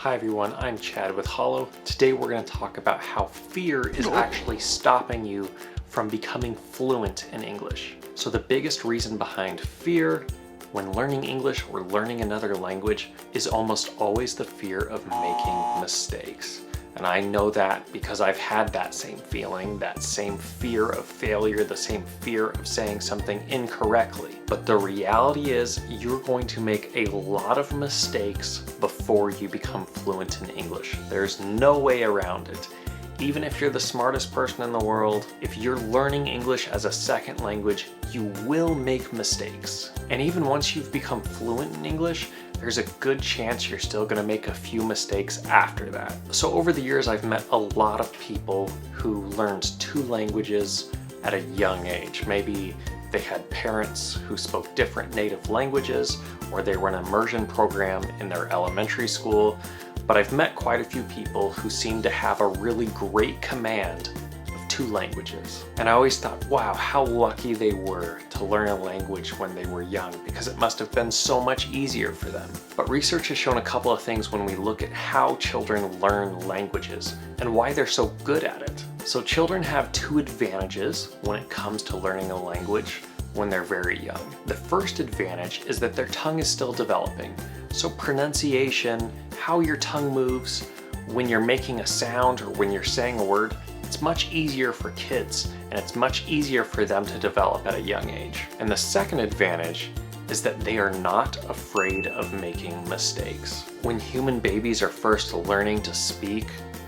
Hi everyone, I'm Chad with Hollow. Today we're going to talk about how fear is actually stopping you from becoming fluent in English. So the biggest reason behind fear when learning English or learning another language is almost always the fear of making mistakes. And I know that because I've had that same feeling, that same fear of failure, the same fear of saying something incorrectly. But the reality is you're going to make a lot of mistakes before you become fluent in English. There's no way around it. Even if you're the smartest person in the world, if you're learning English as a second language, you will make mistakes. And even once you've become fluent in English, there's a good chance you're still going to make a few mistakes after that. So over the years, I've met a lot of people who learned two languages at a young age. Maybe they had parents who spoke different native languages, or they were in an immersion program in their elementary school. But I've met quite a few people who seem to have a really great command of two languages. And I always thought, wow, how lucky they were to learn a language when they were young, because it must have been so much easier for them. But research has shown a couple of things when we look at how children learn languages and why they're so good at it. So children have two advantages when it comes to learning a language when they're very young. The first advantage is that their tongue is still developing. So pronunciation, how your tongue moves, when you're making a sound or when you're saying a word, it's much easier for kids, and it's much easier for them to develop at a young age. And the second advantage is that they are not afraid of making mistakes. When human babies are first learning to speak,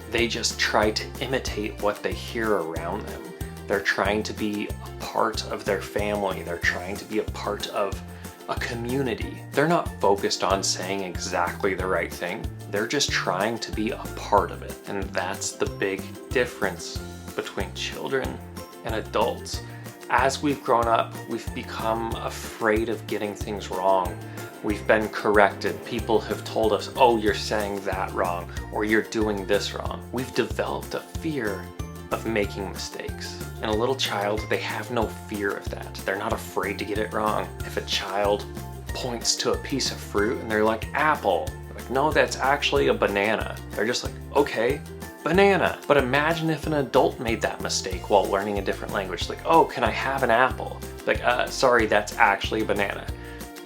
they just try to imitate what they hear around them. They're trying to be a part of their family. They're trying to be a part of a community. They're not focused on saying exactly the right thing. They're just trying to be a part of it. And that's the big difference between children and adults. As we've grown up, we've become afraid of getting things wrong. We've been corrected. People have told us, oh, you're saying that wrong, or you're doing this wrong. We've developed a fear of making mistakes. And a little child, they have no fear of that. They're not afraid to get it wrong. If a child points to a piece of fruit and they're like, apple, they're like, no, that's actually a banana. They're just like, okay, banana. But imagine if an adult made that mistake while learning a different language. Like, oh, can I have an apple? Like, sorry, that's actually a banana.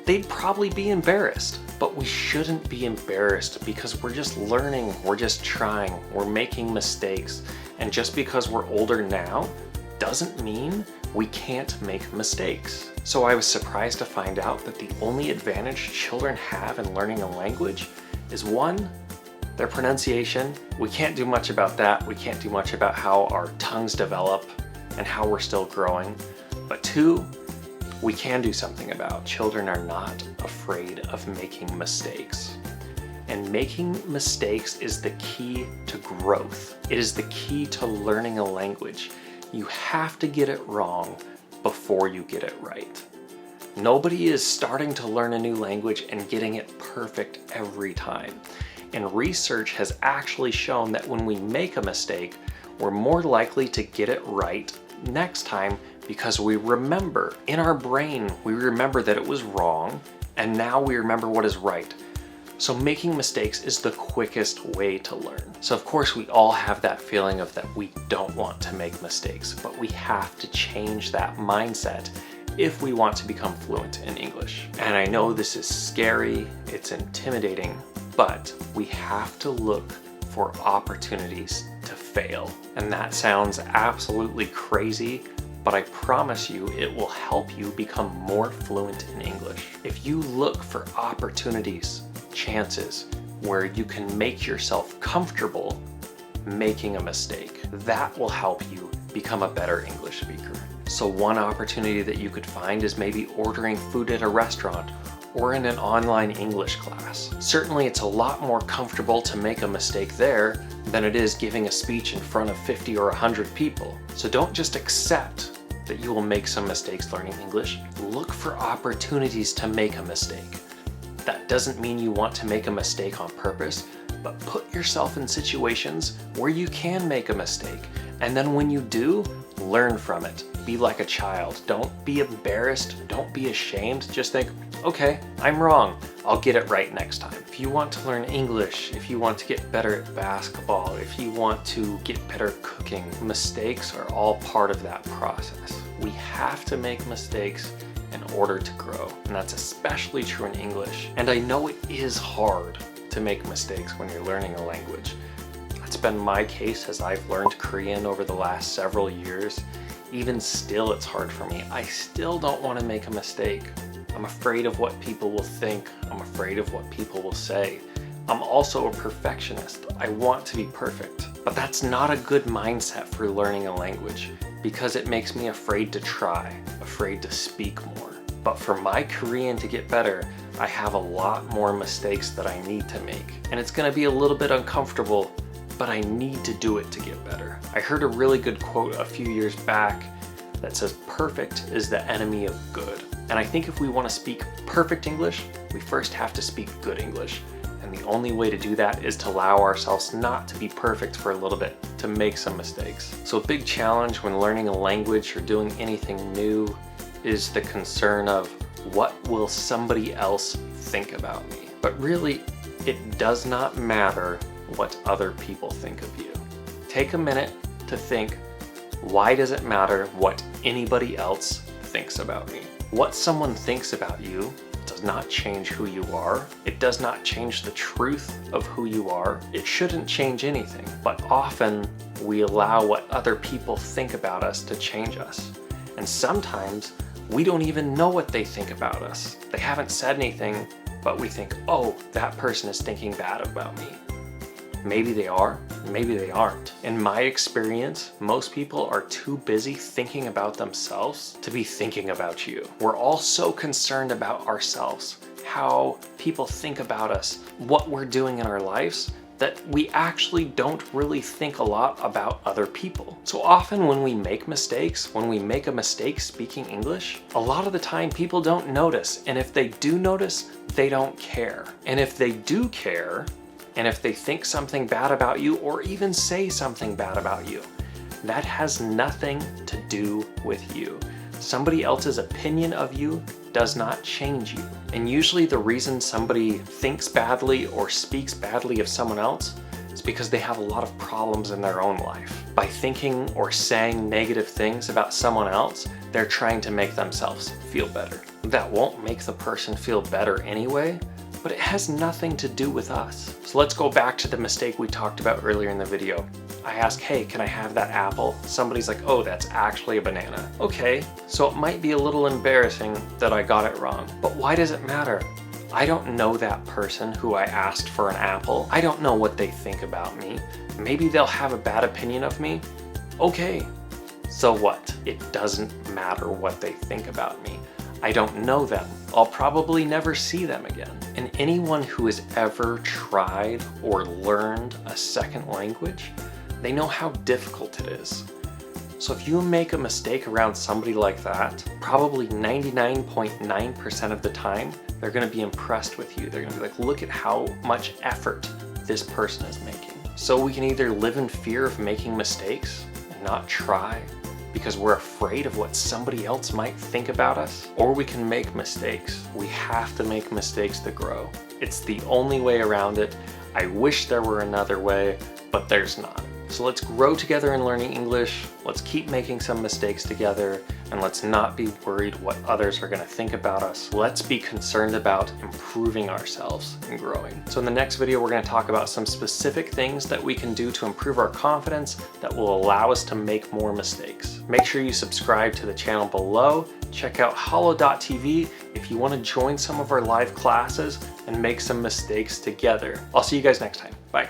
They'd probably be embarrassed. But we shouldn't be embarrassed because we're just learning, we're just trying, we're making mistakes. And just because we're older now doesn't mean we can't make mistakes. So I was surprised to find out that the only advantage children have in learning a language is one, their pronunciation. We can't do much about that. We can't do much about how our tongues develop and how we're still growing. But two, we can do something about. Children are not afraid of making mistakes. And making mistakes is the key to growth. It is the key to learning a language. You have to get it wrong before you get it right. Nobody is starting to learn a new language and getting it perfect every time. And research has actually shown that when we make a mistake, we're more likely to get it right next time because we remember. In our brain, we remember that it was wrong, and now we remember what is right. So making mistakes is the quickest way to learn. So of course we all have that feeling of that we don't want to make mistakes, but we have to change that mindset if we want to become fluent in English. And I know this is scary, it's intimidating, but we have to look for opportunities to fail. And that sounds absolutely crazy, but I promise you it will help you become more fluent in English. If you look for opportunities, chances where you can make yourself comfortable making a mistake, that will help you become a better English speaker. So one opportunity that you could find is maybe ordering food at a restaurant or in an online English class. Certainly it's a lot more comfortable to make a mistake there than it is giving a speech in front of 50 or 100 people. So don't just accept that you will make some mistakes learning English. Look for opportunities to make a mistake. That doesn't mean you want to make a mistake on purpose, but put yourself in situations where you can make a mistake. And then when you do, Learn from it. Be like a child. Don't be embarrassed. Don't be ashamed. Just think, okay, I'm wrong. I'll get it right next time. If you want to learn English, if you want to get better at basketball, if you want to get better at cooking, mistakes are all part of that process. We have to make mistakes in order to grow. And that's especially true in English. And I know it is hard to make mistakes when you're learning a language. That's been my case as I've learned Korean over the last several years. Even still, it's hard for me. I still don't want to make a mistake. I'm afraid of what people will think. I'm afraid of what people will say. I'm also a perfectionist. I want to be perfect. But that's not a good mindset for learning a language because it makes me afraid to try, afraid to speak more. But for my Korean to get better, I have a lot more mistakes that I need to make. And it's going to be a little bit uncomfortable, but I need to do it to get better. I heard a really good quote a few years back that says, perfect is the enemy of good. And I think if we want to speak perfect English, we first have to speak good English. And the only way to do that is to allow ourselves not to be perfect for a little bit, to make some mistakes. So a big challenge when learning a language or doing anything new is the concern of what will somebody else think about me? But really, it does not matter what other people think of you. Take a minute to think, why does it matter what anybody else thinks about me? What someone thinks about you does not change who you are. It does not change the truth of who you are. It shouldn't change anything, but often we allow what other people think about us to change us. And sometimes we don't even know what they think about us. They haven't said anything, but we think, oh, that person is thinking bad about me. Maybe they are, maybe they aren't. In my experience, most people are too busy thinking about themselves to be thinking about you. We're all so concerned about ourselves, how people think about us, what we're doing in our lives, that we actually don't really think a lot about other people. So often when we make mistakes, when we make a mistake speaking English, a lot of the time people don't notice. And if they do notice, they don't care. And if they do care, and if they think something bad about you or even say something bad about you, that has nothing to do with you. Somebody else's opinion of you does not change you. And usually the reason somebody thinks badly or speaks badly of someone else is because they have a lot of problems in their own life. By thinking or saying negative things about someone else, they're trying to make themselves feel better. That won't make the person feel better anyway, but it has nothing to do with us. So let's go back to the mistake we talked about earlier in the video. I ask, hey, can I have that apple? Somebody's like, oh, that's actually a banana. Okay, so it might be a little embarrassing that I got it wrong, but why does it matter? I don't know that person who I asked for an apple. I don't know what they think about me. Maybe they'll have a bad opinion of me. Okay, so what? It doesn't matter what they think about me. I don't know them. I'll probably never see them again. And anyone who has ever tried or learned a second language, they know how difficult it is. So if you make a mistake around somebody like that, probably 99.9% of the time, they're gonna be impressed with you. They're gonna be like, look at how much effort this person is making. So we can either live in fear of making mistakes and not try, because we're afraid of what somebody else might think about us, or we can make mistakes. We have to make mistakes to grow. It's the only way around it. I wish there were another way, but there's not. So let's grow together in learning English. Let's keep making some mistakes together, and let's not be worried what others are gonna think about us. Let's be concerned about improving ourselves and growing. So in the next video, we're gonna talk about some specific things that we can do to improve our confidence that will allow us to make more mistakes. Make sure you subscribe to the channel below. Check out hollow.tv if you wanna join some of our live classes and make some mistakes together. I'll see you guys next time. Bye.